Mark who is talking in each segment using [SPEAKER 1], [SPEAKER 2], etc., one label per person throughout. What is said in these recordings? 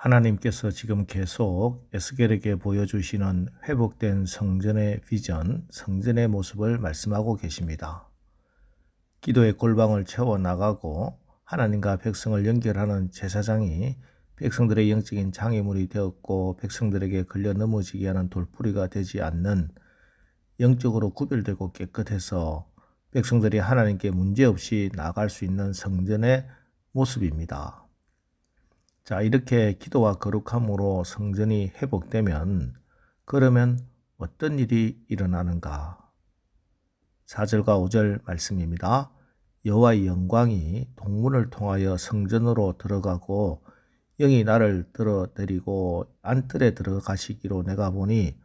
[SPEAKER 1] 하나님께서 지금 계속 에스겔에게 보여주시는 회복된 성전의 비전, 성전의 모습을 말씀하고 계십니다. 기도의 골방을 채워나가고 하나님과 백성을 연결하는 제사장이 백성들의 영적인 장애물이 되었고 백성들에게 걸려 넘어지게 하는 돌뿌리가 되지 않는 영적으로 구별되고 깨끗해서 백성들이 하나님께 문제없이 나아갈 수 있는 성전의 모습입니다. 자, 이렇게 기도와 거룩함으로 성전이 회복되면 그러면 어떤 일이 일어나는가? 4절과 5절 말씀입니다. 여호와의 영광이 동문을 통하여 성전으로 들어가고 영이 나를 들어내리고 안뜰에 들어가시기로 내가 보니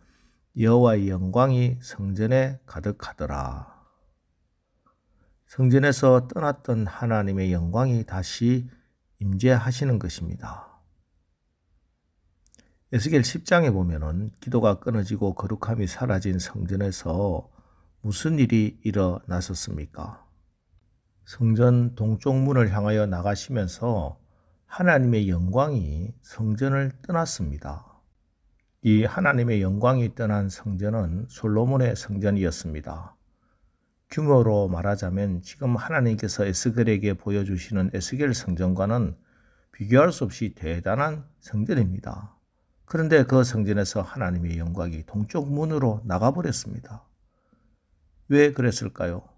[SPEAKER 1] 여호와의 영광이 성전에 가득하더라. 성전에서 떠났던 하나님의 영광이 다시 임재하시는 것입니다. 에스겔 10장에 보면은 기도가 끊어지고 거룩함이 사라진 성전에서 무슨 일이 일어났었습니까? 성전 동쪽 문을 향하여 나가시면서 하나님의 영광이 성전을 떠났습니다. 이 하나님의 영광이 떠난 성전은 솔로몬의 성전이었습니다. 규모로 말하자면 지금 하나님께서 에스겔에게 보여주시는 에스겔 성전과는 비교할 수 없이 대단한 성전입니다. 그런데 그 성전에서 하나님의 영광이 동쪽 문으로 나가버렸습니다. 왜 그랬을까요?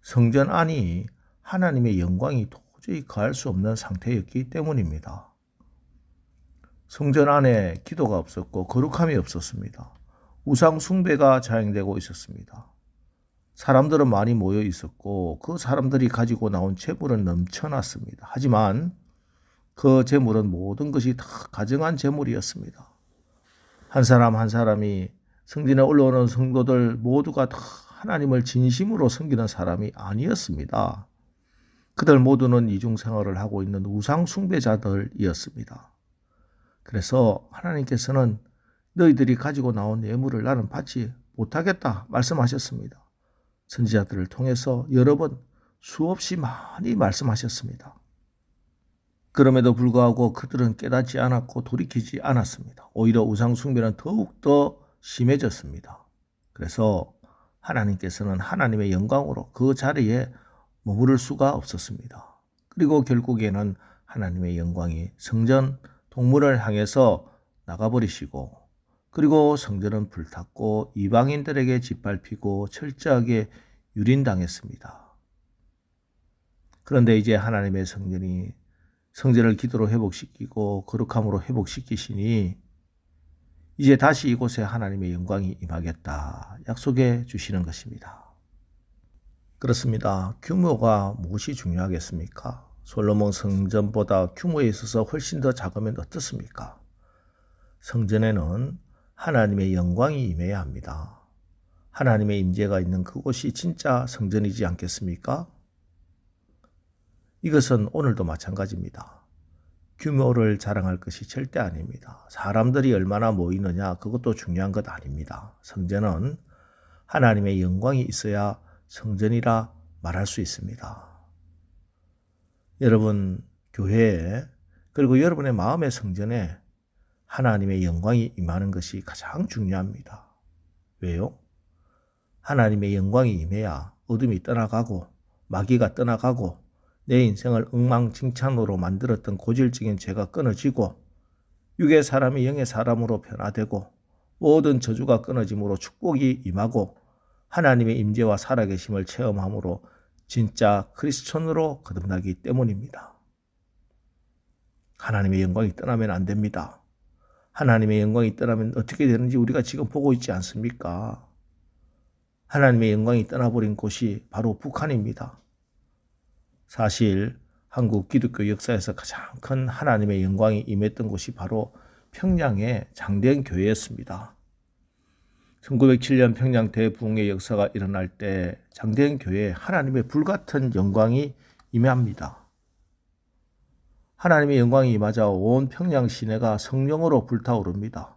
[SPEAKER 1] 성전 안이 하나님의 영광이 도저히 거할 수 없는 상태였기 때문입니다. 성전 안에 기도가 없었고 거룩함이 없었습니다. 우상 숭배가 자행되고 있었습니다. 사람들은 많이 모여 있었고 그 사람들이 가지고 나온 재물은 넘쳐났습니다. 하지만 그 재물은 모든 것이 다 가증한 재물이었습니다. 한 사람 한 사람이 성전에 올라오는 성도들 모두가 다 하나님을 진심으로 섬기는 사람이 아니었습니다. 그들 모두는 이중생활을 하고 있는 우상 숭배자들이었습니다. 그래서 하나님께서는 너희들이 가지고 나온 예물을 나는 받지 못하겠다 말씀하셨습니다. 선지자들을 통해서 여러 번 수없이 많이 말씀하셨습니다. 그럼에도 불구하고 그들은 깨닫지 않았고 돌이키지 않았습니다. 오히려 우상 숭배는 더욱더 심해졌습니다. 그래서 하나님께서는 하나님의 영광으로 그 자리에 머무를 수가 없었습니다. 그리고 결국에는 하나님의 영광이 성전 동문을 향해서 나가버리시고 그리고 성전은 불탔고 이방인들에게 짓밟히고 철저하게 유린당했습니다. 그런데 이제 하나님의 성전을 기도로 회복시키고 거룩함으로 회복시키시니 이제 다시 이곳에 하나님의 영광이 임하겠다 약속해 주시는 것입니다. 그렇습니다. 규모가 무엇이 중요하겠습니까? 솔로몬 성전보다 규모에 있어서 훨씬 더 작으면 어떻습니까? 성전에는 하나님의 영광이 임해야 합니다. 하나님의 임재가 있는 그곳이 진짜 성전이지 않겠습니까? 이것은 오늘도 마찬가지입니다. 규모를 자랑할 것이 절대 아닙니다. 사람들이 얼마나 모이느냐 그것도 중요한 것 아닙니다. 성전은 하나님의 영광이 있어야 성전이라 말할 수 있습니다. 여러분 교회에 그리고 여러분의 마음의 성전에 하나님의 영광이 임하는 것이 가장 중요합니다. 왜요? 하나님의 영광이 임해야 어둠이 떠나가고 마귀가 떠나가고 내 인생을 엉망진창으로 만들었던 고질적인 죄가 끊어지고 육의 사람이 영의 사람으로 변화되고 모든 저주가 끊어짐으로 축복이 임하고 하나님의 임재와 살아계심을 체험함으로 진짜 크리스천으로 거듭나기 때문입니다. 하나님의 영광이 떠나면 안 됩니다. 하나님의 영광이 떠나면 어떻게 되는지 우리가 지금 보고 있지 않습니까? 하나님의 영광이 떠나버린 곳이 바로 북한입니다. 사실 한국 기독교 역사에서 가장 큰 하나님의 영광이 임했던 곳이 바로 평양의 장대현교회였습니다. 1907년 평양 대부흥의 역사가 일어날 때 장대현교회에 하나님의 불같은 영광이 임합니다. 하나님의 영광이 임하자 온 평양 시내가 성령으로 불타오릅니다.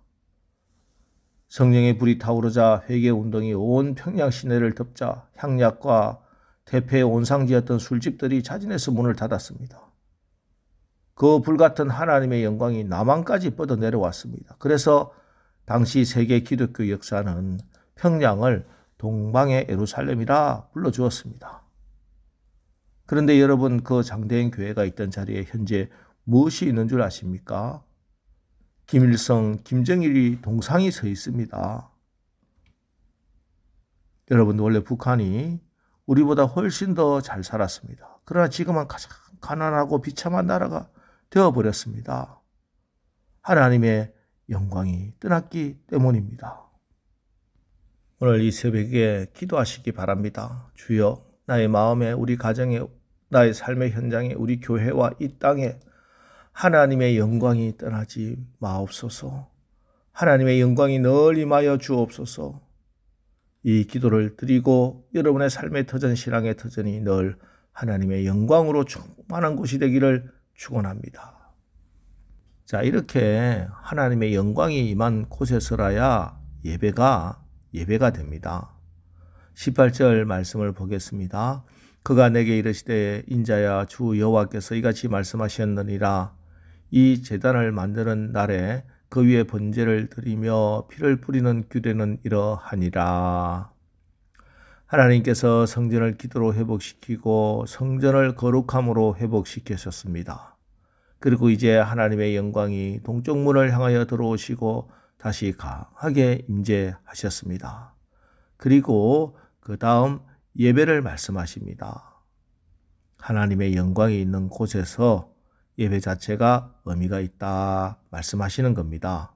[SPEAKER 1] 성령의 불이 타오르자 회개운동이 온 평양 시내를 덮자 향약과 대패의 온상지였던 술집들이 자진해서 문을 닫았습니다. 그 불같은 하나님의 영광이 남한까지 뻗어 내려왔습니다. 그래서 당시 세계 기독교 역사는 평양을 동방의 예루살렘이라 불러주었습니다. 그런데 여러분, 그 장대인 교회가 있던 자리에 현재 무엇이 있는 줄 아십니까? 김일성, 김정일이 동상이 서 있습니다. 여러분, 원래 북한이 우리보다 훨씬 더 잘 살았습니다. 그러나 지금은 가장 가난하고 비참한 나라가 되어버렸습니다. 하나님의 영광이 떠났기 때문입니다. 오늘 이 새벽에 기도하시기 바랍니다. 주여, 나의 마음에, 우리 가정에, 나의 삶의 현장에, 우리 교회와 이 땅에 하나님의 영광이 떠나지 마옵소서. 하나님의 영광이 늘 임하여 주옵소서. 이 기도를 드리고 여러분의 삶의 터전, 신앙의 터전이 늘 하나님의 영광으로 충만한 곳이 되기를 축원합니다. 자, 이렇게 하나님의 영광이 임한 곳에서라야 예배가 됩니다. 18절 말씀을 보겠습니다. 그가 내게 이르시되 인자야, 주 여호와께서 이같이 말씀하셨느니라. 이 제단을 만드는 날에 그 위에 번제를 드리며 피를 뿌리는 규례는 이러하니라. 하나님께서 성전을 기도로 회복시키고 성전을 거룩함으로 회복시키셨습니다. 그리고 이제 하나님의 영광이 동쪽 문을 향하여 들어오시고 다시 강하게 임재하셨습니다. 그리고 그 다음 예배를 말씀하십니다. 하나님의 영광이 있는 곳에서 예배 자체가 의미가 있다 말씀하시는 겁니다.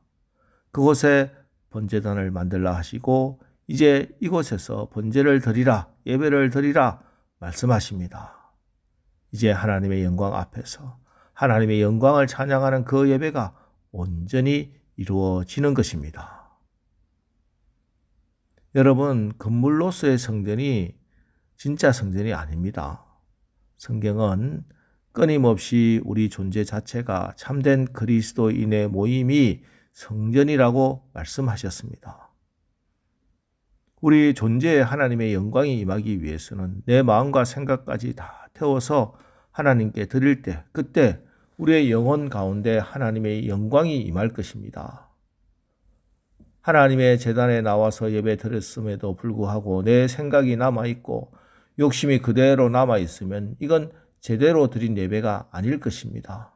[SPEAKER 1] 그곳에 번제단을 만들라 하시고 이제 이곳에서 번제를 드리라, 예배를 드리라 말씀하십니다. 이제 하나님의 영광 앞에서 하나님의 영광을 찬양하는 그 예배가 온전히 이루어지는 것입니다. 여러분, 건물로서의 성전이 진짜 성전이 아닙니다. 성경은 끊임없이 우리 존재 자체가 참된 그리스도인의 모임이 성전이라고 말씀하셨습니다. 우리 존재에 하나님의 영광이 임하기 위해서는 내 마음과 생각까지 다 태워서 하나님께 드릴 때, 그때 우리의 영혼 가운데 하나님의 영광이 임할 것입니다. 하나님의 제단에 나와서 예배 드렸음에도 불구하고 내 생각이 남아있고 욕심이 그대로 남아있으면 이건 제대로 드린 예배가 아닐 것입니다.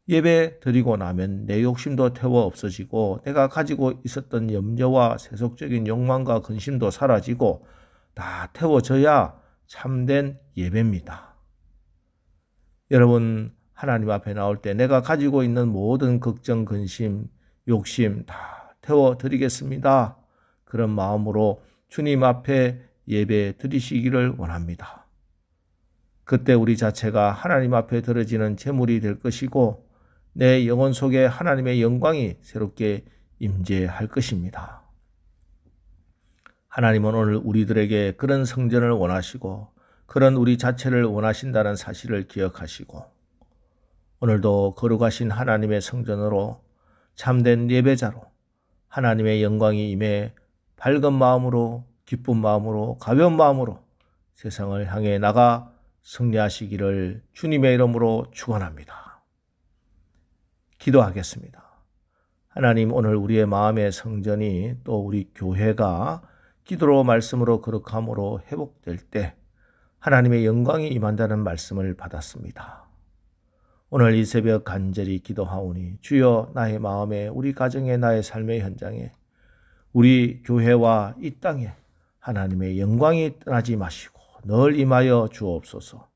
[SPEAKER 1] 예배 드리고 나면 내 욕심도 태워 없어지고 내가 가지고 있었던 염려와 세속적인 욕망과 근심도 사라지고 다 태워져야 참된 예배입니다. 여러분, 하나님 앞에 나올 때 내가 가지고 있는 모든 걱정, 근심, 욕심 다 태워드리겠습니다. 그런 마음으로 주님 앞에 예배 드리시기를 원합니다. 그때 우리 자체가 하나님 앞에 드려지는 제물이 될 것이고 내 영혼 속에 하나님의 영광이 새롭게 임재할 것입니다. 하나님은 오늘 우리들에게 그런 성전을 원하시고 그런 우리 자체를 원하신다는 사실을 기억하시고 오늘도 거룩하신 하나님의 성전으로 참된 예배자로 하나님의 영광이 임해 밝은 마음으로, 기쁜 마음으로, 가벼운 마음으로 세상을 향해 나가 승리하시기를 주님의 이름으로 축원합니다. 기도하겠습니다. 하나님, 오늘 우리의 마음의 성전이 또 우리 교회가 기도로 말씀으로 거룩함으로 회복될 때 하나님의 영광이 임한다는 말씀을 받았습니다. 오늘 이 새벽 간절히 기도하오니 주여, 나의 마음에, 우리 가정에, 나의 삶의 현장에, 우리 교회와 이 땅에 하나님의 영광이 떠나지 마시고 늘 임하여 주옵소서.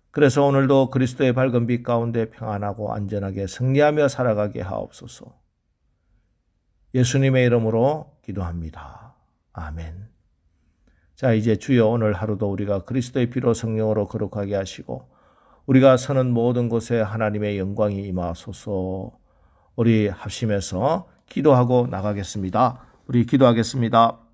[SPEAKER 1] 그래서 오늘도 그리스도의 밝은 빛 가운데 평안하고 안전하게 승리하며 살아가게 하옵소서. 예수님의 이름으로 기도합니다. 아멘. 자, 이제 주여, 오늘 하루도 우리가 그리스도의 피로 성령으로 거룩하게 하시고 우리가 서는 모든 곳에 하나님의 영광이 임하소서. 우리 합심해서 기도하고 나가겠습니다. 우리 기도하겠습니다.